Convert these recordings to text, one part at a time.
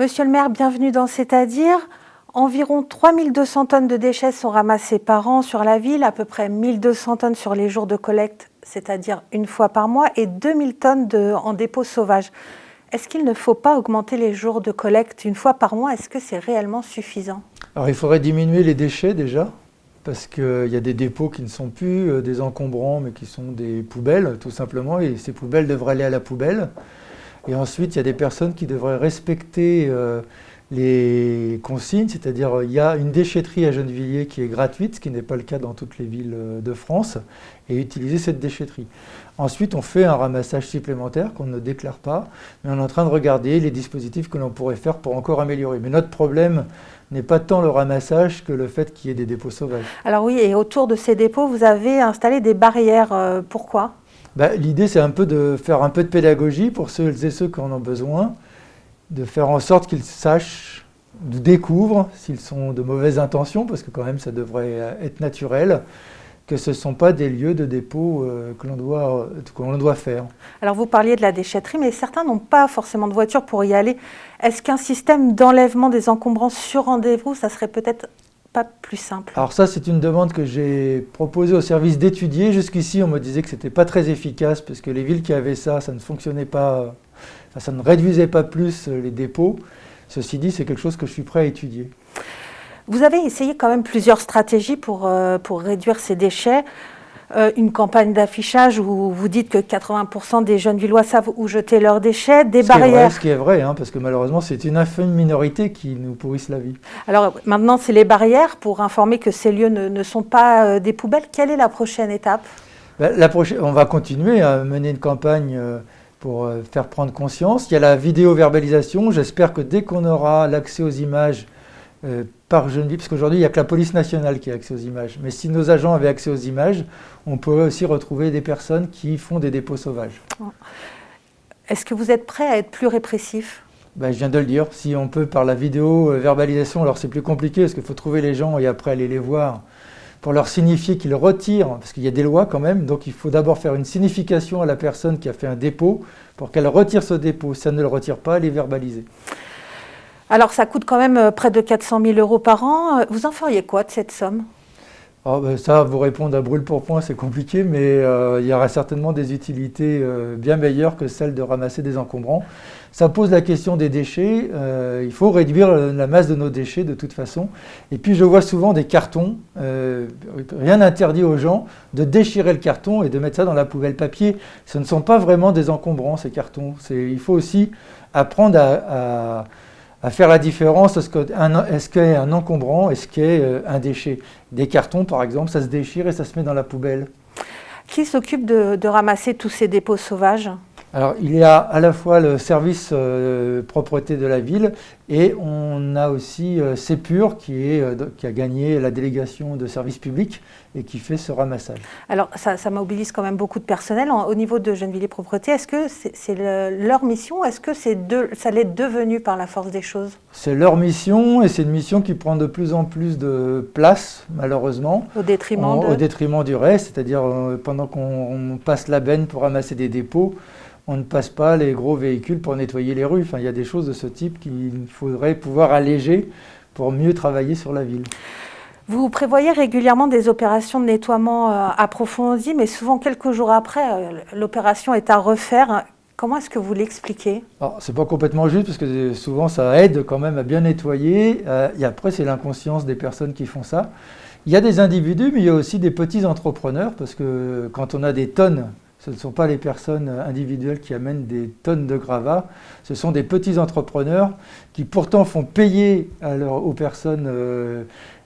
Monsieur le maire, bienvenue dans C'est-à-dire. Environ 3200 tonnes de déchets sont ramassées par an sur la ville, à peu près 1200 tonnes sur les jours de collecte, c'est-à-dire une fois par mois, et 2000 tonnes en dépôt sauvage. Est-ce qu'il ne faut pas augmenter les jours de collecte une fois par mois? Est-ce que c'est réellement suffisant? Alors il faudrait diminuer les déchets déjà, parce qu'il y a des dépôts qui ne sont plus des encombrants, mais qui sont des poubelles tout simplement, et ces poubelles devraient aller à la poubelle. Et ensuite, il y a des personnes qui devraient respecter les consignes, c'est-à-dire il y a une déchetterie à Gennevilliers qui est gratuite, ce qui n'est pas le cas dans toutes les villes de France, et utiliser cette déchetterie. Ensuite, on fait un ramassage supplémentaire qu'on ne déclare pas, mais on est en train de regarder les dispositifs que l'on pourrait faire pour encore améliorer. Mais notre problème n'est pas tant le ramassage que le fait qu'il y ait des dépôts sauvages. Alors oui, et autour de ces dépôts, vous avez installé des barrières. Pourquoi ? L'idée, c'est un peu de faire un peu de pédagogie pour ceux et ceux qui en ont besoin, de faire en sorte qu'ils sachent, de découvrent s'ils sont de mauvaises intentions, parce que quand même ça devrait être naturel, que ce ne sont pas des lieux de dépôt que l'on doit faire. Alors vous parliez de la déchetterie, mais certains n'ont pas forcément de voiture pour y aller. Est-ce qu'un système d'enlèvement des encombrants sur rendez-vous, ça serait peut-être pas plus simple? Alors ça, c'est une demande que j'ai proposée au service d'étudier. Jusqu'ici, on me disait que ce n'était pas très efficace, parce que les villes qui avaient ça, ça ne fonctionnait pas, ça ne réduisait pas plus les dépôts. Ceci dit, c'est quelque chose que je suis prêt à étudier. Vous avez essayé quand même plusieurs stratégies pour réduire ces déchets. Une campagne d'affichage où vous dites que 80% des Gennevillois savent où jeter leurs déchets, des barrières. Ce qui est vrai, parce que malheureusement, c'est une infime minorité qui nous pourrissent la vie. Alors maintenant, c'est les barrières pour informer que ces lieux ne sont pas des poubelles. Quelle est la prochaine étape? On va continuer à mener une campagne pour faire prendre conscience. Il y a la vidéo-verbalisation. J'espère que dès qu'on aura l'accès aux images par Gennevilliers, parce qu'aujourd'hui, il n'y a que la police nationale qui a accès aux images. Mais si nos agents avaient accès aux images, on pourrait aussi retrouver des personnes qui font des dépôts sauvages. Est-ce que vous êtes prêt à être plus répressif? Je viens de le dire. Si on peut par la vidéo-verbalisation, alors c'est plus compliqué parce qu'il faut trouver les gens et après aller les voir pour leur signifier qu'ils retirent, parce qu'il y a des lois quand même, donc il faut d'abord faire une signification à la personne qui a fait un dépôt pour qu'elle retire ce dépôt. Si elle ne le retire pas, elle est verbalisée. Alors ça coûte quand même près de 400 000 € par an. Vous en feriez quoi de cette somme? Ça, vous répondre à brûle pour point, c'est compliqué, mais il y aura certainement des utilités bien meilleures que celles de ramasser des encombrants. Ça pose la question des déchets. Il faut réduire la masse de nos déchets de toute façon. Et puis je vois souvent des cartons. Rien n'interdit aux gens de déchirer le carton et de mettre ça dans la poubelle papier. Ce ne sont pas vraiment des encombrants, ces cartons. Il faut aussi apprendre à faire la différence, est-ce qu'est un encombrant, est-ce qu'est un déchet. Des cartons, par exemple, ça se déchire et ça se met dans la poubelle. Qui s'occupe de ramasser tous ces dépôts sauvages? Alors, il y a à la fois le service propreté de la ville et on a aussi Sépur qui a gagné la délégation de service public et qui fait ce ramassage. Alors, ça mobilise quand même beaucoup de personnel. Au niveau de Gennevilliers Propreté, est-ce que c'est leur mission ou est-ce que ça l'est devenu par la force des choses? C'est leur mission et c'est une mission qui prend de plus en plus de place, malheureusement. Au détriment du reste, c'est-à-dire pendant qu'on passe la benne pour ramasser des dépôts, on ne passe pas les gros véhicules pour nettoyer les rues. Enfin, il y a des choses de ce type qu'il faudrait pouvoir alléger pour mieux travailler sur la ville. Vous prévoyez régulièrement des opérations de nettoiement approfondies, mais souvent quelques jours après, l'opération est à refaire. Comment est-ce que vous l'expliquez? Ce n'est pas complètement juste, parce que souvent ça aide quand même à bien nettoyer. Et après, c'est l'inconscience des personnes qui font ça. Il y a des individus, mais il y a aussi des petits entrepreneurs, parce que quand on a des tonnes, ce ne sont pas les personnes individuelles qui amènent des tonnes de gravats, ce sont des petits entrepreneurs qui pourtant font payer aux personnes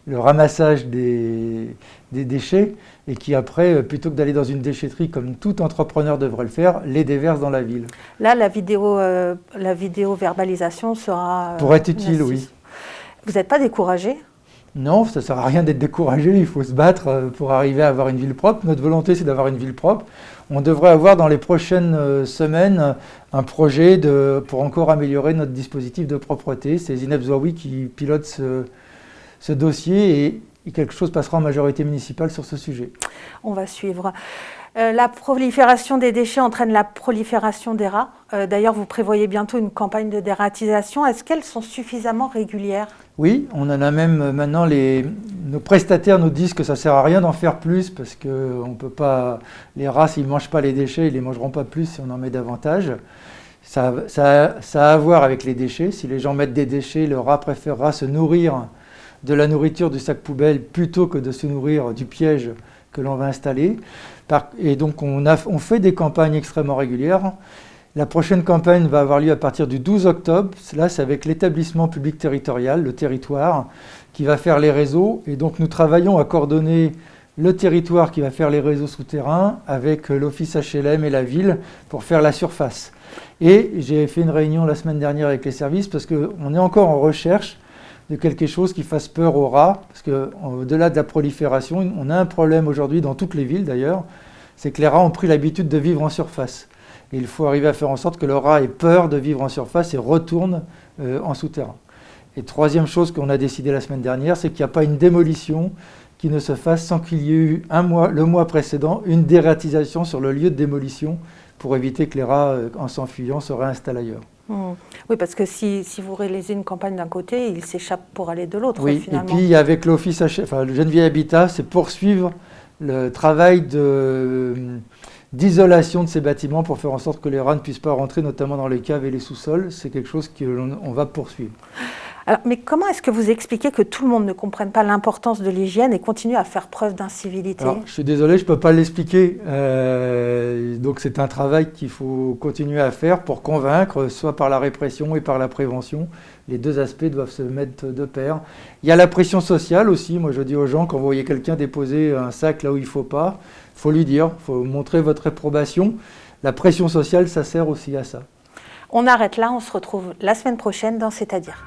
le ramassage des déchets et qui après, plutôt que d'aller dans une déchetterie comme tout entrepreneur devrait le faire, les déversent dans la ville. Là, la vidéo verbalisation sera... pourrait être utile, oui. Vous n'êtes pas découragé? Non, ça ne sert à rien d'être découragé, il faut se battre pour arriver à avoir une ville propre. Notre volonté, c'est d'avoir une ville propre. On devrait avoir dans les prochaines semaines un projet pour encore améliorer notre dispositif de propreté. C'est Zineb Zouaoui qui pilote ce dossier et quelque chose passera en majorité municipale sur ce sujet. On va suivre. La prolifération des déchets entraîne la prolifération des rats. D'ailleurs, vous prévoyez bientôt une campagne de dératisation. Est-ce qu'elles sont suffisamment régulières? Oui, on en a même maintenant, nos prestataires nous disent que ça ne sert à rien d'en faire plus parce que on peut pas, les rats, s'ils ne mangent pas les déchets, ils ne les mangeront pas plus si on en met davantage. Ça a à voir avec les déchets. Si les gens mettent des déchets, le rat préférera se nourrir de la nourriture du sac poubelle plutôt que de se nourrir du piège que l'on va installer. Et donc on fait des campagnes extrêmement régulières. La prochaine campagne va avoir lieu à partir du 12 octobre. Là, c'est avec l'établissement public territorial, le territoire, qui va faire les réseaux. Et donc nous travaillons à coordonner le territoire qui va faire les réseaux souterrains avec l'office HLM et la ville pour faire la surface. Et j'ai fait une réunion la semaine dernière avec les services parce qu'on est encore en recherche de quelque chose qui fasse peur aux rats. Parce qu'au-delà de la prolifération, on a un problème aujourd'hui dans toutes les villes d'ailleurs, c'est que les rats ont pris l'habitude de vivre en surface. Et il faut arriver à faire en sorte que le rat ait peur de vivre en surface et retourne en souterrain. Et troisième chose qu'on a décidé la semaine dernière, c'est qu'il n'y a pas une démolition qui ne se fasse sans qu'il y ait eu le mois précédent, une dératisation sur le lieu de démolition pour éviter que les rats, en s'enfuyant, se réinstallent ailleurs. Oui, parce que si vous réalisez une campagne d'un côté, ils s'échappent pour aller de l'autre, oui, finalement. Et puis avec l'office, le Geneviève Habitat, c'est poursuivre le travail d'isolation de ces bâtiments pour faire en sorte que les rats ne puissent pas rentrer, notamment dans les caves et les sous-sols. C'est quelque chose qu'on va poursuivre. Alors, mais comment est-ce que vous expliquez que tout le monde ne comprenne pas l'importance de l'hygiène et continue à faire preuve d'incivilité? Alors, je suis désolé, je ne peux pas l'expliquer. Donc c'est un travail qu'il faut continuer à faire pour convaincre, soit par la répression et par la prévention. Les deux aspects doivent se mettre de pair. Il y a la pression sociale aussi. Moi, je dis aux gens, quand vous voyez quelqu'un déposer un sac là où il ne faut pas, il faut lui dire, il faut montrer votre réprobation. La pression sociale, ça sert aussi à ça. On arrête là, on se retrouve la semaine prochaine dans C'est-à-dire.